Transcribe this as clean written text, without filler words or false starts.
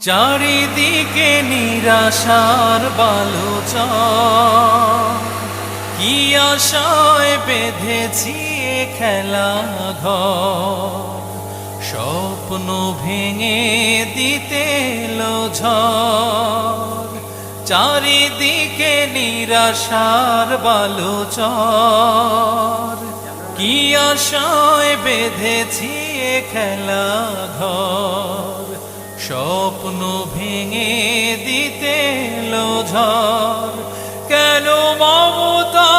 চারিদিকে নিরাশার বালুচর, কি আশায় বেঁধেছি এ খেলা ঘর, স্বপ্ন ভেঙে দিতে এলো ঝড়। চারিদিকে নিরাশার বালুচর, কি আশায় বেঁধেছি এ খেলা ঘর, স্বপ্ন ভেঙে দিতে এলো ঝড়। কেন মমতা